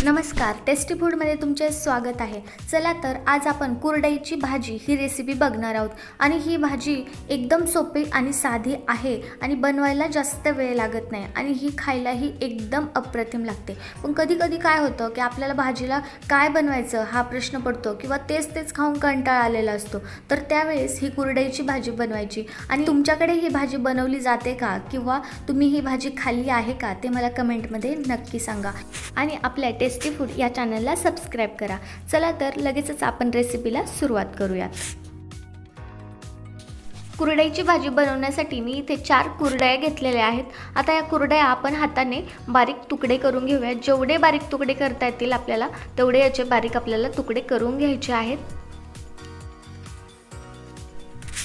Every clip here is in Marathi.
नमस्कार, टेस्टी फूडमध्ये तुमचे स्वागत आहे। चला तर आज आपण कुरडईची भाजी ही रेसिपी बघणार आहोत आणि ही भाजी एकदम सोपी आणि साधी आहे आणि बनवायला जास्त वेळ लागत नाही आणि ही खायलाही एकदम अप्रतिम लागते। पण कधी-कधी काय होतं की आपल्याला भाजीला काय बनवायचं हा प्रश्न पडतो किंवा तेच खाऊन कंटाळा आलेला असतो। तर त्यावेळेस ही कुरडईची भाजी बनवायची आणि तुमच्याकडे ही भाजी बनवली जाते का किंवा तुम्ही ही भाजी खाल्ली आहे का ते मला कमेंटमध्ये नक्की सांगा आणि आपल्या टेस्टी फूड या चॅनलला सबस्क्राइब करा। चला तर लगेचच आपण रेसिपीला सुरुवात करूयात। कुरडईची भाजी बनवण्यासाठी मी इथे 4 कुरडया घेतलेल्या आहेत। आता या कुरडया आपण हाताने बारीक तुकडे करून घेऊया। जेवढे बारीक तुकडे करता येतील आपल्याला तेवढे याचे बारीक आपल्याला तुकडे करून घ्यायचे आहेत।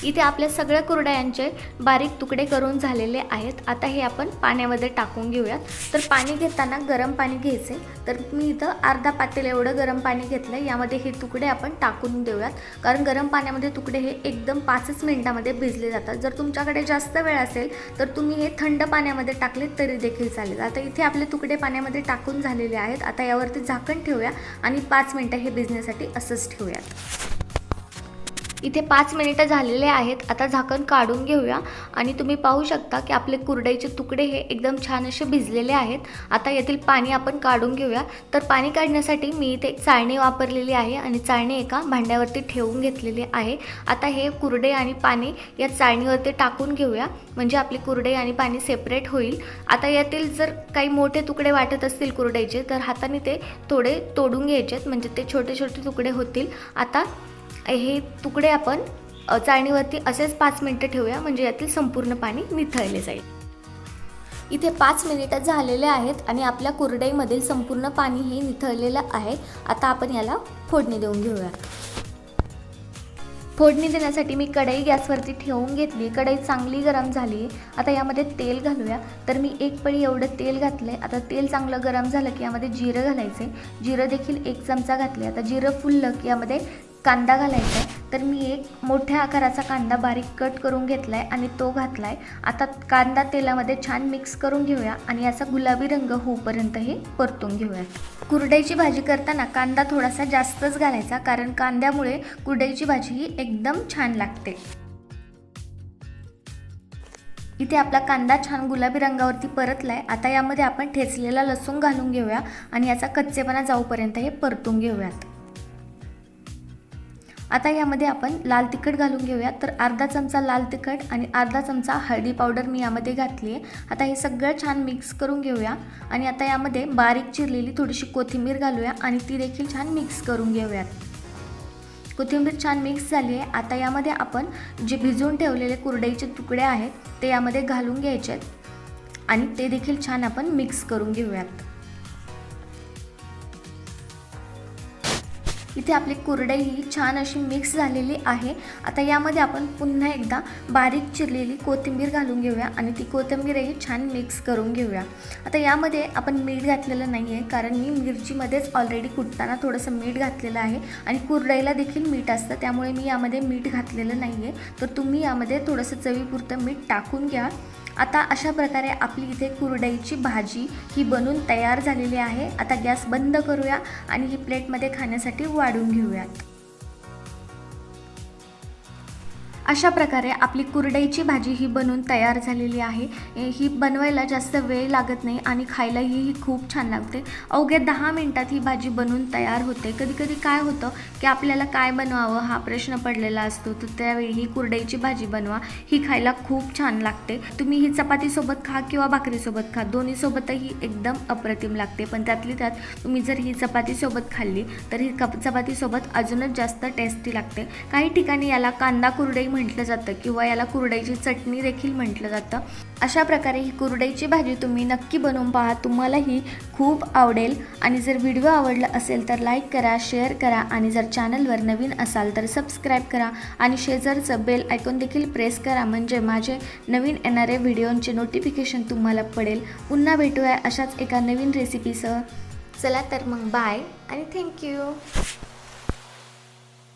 इथे आपल्या सगळ्या कुरडयांचे बारीक तुकडे करून झालेले आहेत। आता हे आपण पाण्यामध्ये टाकून घेऊयात। तर पाणी घेताना गरम पाणी घ्यायचे। तर मी इथं अर्धा पातेल एवढं गरम पाणी घेतलं। यामध्ये हे तुकडे आपण टाकून देऊयात कारण गरम पाण्यामध्ये तुकडे हे एकदम 5 मिनिटांमध्ये भिजले जातात। जर तुमच्याकडे जास्त वेळ असेल तर तुम्ही हे थंड पाण्यामध्ये टाकले तरी देखील चालेल। आता इथे आपले तुकडे पाण्यामध्ये टाकून झालेले आहेत। आता यावरती झाकण ठेवूया आणि 5 मिनिटं हे भिजण्यासाठी असंच ठेवूयात। इथे 5 मिनिटं झालेले आहेत। आता झाकण काढून घेऊया आणि तुम्ही पाहू शकता की आपले कुरडईचे तुकडे हे एकदम छान असे भिजलेले आहेत। आता यातील पाणी आपण काढून घेऊया। तर पाणी काढण्यासाठी मी इथे चाळणी वापरलेली आहे आणि चाळणी एका भांड्यावरती ठेवून घेतलेली आहे। आता हे कुरडे आणि पाणी या चाळणीवरती टाकून घेऊया म्हणजे आपली कुरडई आणि पाणी सेपरेट होईल। आता यातील जर काही मोठे तुकडे वाटत असतील कुरडईचे तर हाताने ते थोडे तोडून घ्यायचे म्हणजे ते छोटे छोटे तुकडे होतील। आता हे तुकडे आपण चाळणीवरती असेच 5 मिनिटं ठेवूया म्हणजे यातील संपूर्ण पाणी निथळले जाईल। इथे 5 मिनिटं झालेले आहेत आणि आपल्या कुरडईमधील संपूर्ण पाणी हे निथळलेलं आहे। आता आपण याला फोडणी देऊन घेऊया। फोडणी देण्यासाठी मी कढई गॅसवरती ठेवून घेतली। कढई चांगली गरम झाली। आता यामध्ये तेल घालूया। तर मी 1 पळी एवढं तेल घातले। आता तेल चांगलं गरम झालं की यामध्ये जिरं घालायचे। जिरं देखील 1 चमचा घातले। आता जिरं फुललं की यामध्ये कांदा घालायचा आहे। तर मी एक मोठ्या आकाराचा कांदा बारीक कट करून घेतलाय आणि तो घातलाय। आता कांदा तेलामध्ये छान मिक्स करून घेऊया आणि याचा गुलाबी रंग होईपर्यंत हे परतून घेऊया। कुरडईची भाजी करताना कांदा थोडासा जास्तच घालायचा कारण कांद्यामुळे कुरडईची भाजी ही एकदम छान लागते। इथे आपला कांदा छान गुलाबी रंगावरती परतलाय। आता यामध्ये आपण ठेचलेला लसूण घालून घेऊया आणि याचा कच्चेपणा जाऊपर्यंत हे परतून घेऊयात। आता यामध्ये आपण लाल तिखट घालून घेऊया। तर अर्धा चमचा लाल तिखट आणि अर्धा चमचा हळदी पावडर मी यामध्ये घातली आहे। आता हे सगळं छान मिक्स करून घेऊया आणि आता यामध्ये बारीक चिरलेली थोडीशी कोथिंबीर घालूया आणि ती देखील छान मिक्स करून घेऊयात। कोथिंबीर छान मिक्स झाली आहे। आता यामध्ये आपण जे भिजवून ठेवलेले कुरडईचे तुकडे आहेत ते यामध्ये घालून घ्यायचे आहेत आणि ते देखील छान आपण मिक्स करून घेऊयात। इथे आपली कुरडई ही छान अशी मिक्स झालेली आहे। आता यामध्ये आपण पुन्हा एकदा बारीक चिरलेली कोथिंबीर घालून घेऊया आणि ती कोथिंबीरही छान मिक्स करून घेऊया। आता यामध्ये आपण मीठ घातलेलं नाही आहे कारण मी मिरचीमध्येच ऑलरेडी कुटताना थोडंसं मीठ घातलेलं आहे आणि कुरडईला देखील मीठ असतं त्यामुळे मी यामध्ये मीठ घातलेलं नाही आहे। तर तुम्ही यामध्ये थोडंसं चवीपुरतं मीठ टाकून घ्या। आता अशा प्रकारे आपली इथे कुरडईची भाजी ही बनून तयार झालेली आहे। आता गॅस बंद करूया आणि ही प्लेटमध्ये खाण्यासाठी वाढून घेऊयात। अशा प्रकारे आपली कुरडईची भाजी ही बनून तयार झालेली आहे। ही बनवायला जास्त वेळ लागत नाही आणि खायलाही ही खूप छान लागते। अवघ्या 10 मिनिटात ही भाजी बनून तयार होते। कधी कधी होतं की आपल्याला काय बनवावं हा प्रश्न पडलेला असतो तर त्यावेळी ही कुरडईची भाजी बनवा। ही खायला खूप छान लागते। तुम्ही ही चपातीसोबत खा किंवा भाकरीसोबत खा दोन्हीसोबतही एकदम अप्रतिम लागते। पण त्यातली त्यात तुम्ही जर ही चपातीसोबत खाल्ली तर ही चपातीसोबत अजूनच जास्त टेस्टी लागते। काही ठिकाणी याला कांदा कुरडई म्हटलं जातं किंवा याला कुरडईची चटणी देखील म्हटलं जातं। अशा प्रकारे ही कुरडईची भाजी तुम्ही नक्की बनवून पहा, तुम्हाला ही खूप आवडेल। आणि जर व्हिडिओ आवडला असेल तर लाईक करा, शेअर करा आणि जर चॅनलवर नवीन असाल तर सबस्क्राइब करा आणि शेजारचं बेल आयकॉन देखील प्रेस करा म्हणजे माझे नवीन येणारे व्हिडिओंचे नोटिफिकेशन तुम्हाला पडेल। पुन्हा भेटूया अशाच एका नवीन रेसिपीसह। चला तर मग बाय आणि थँक्यू।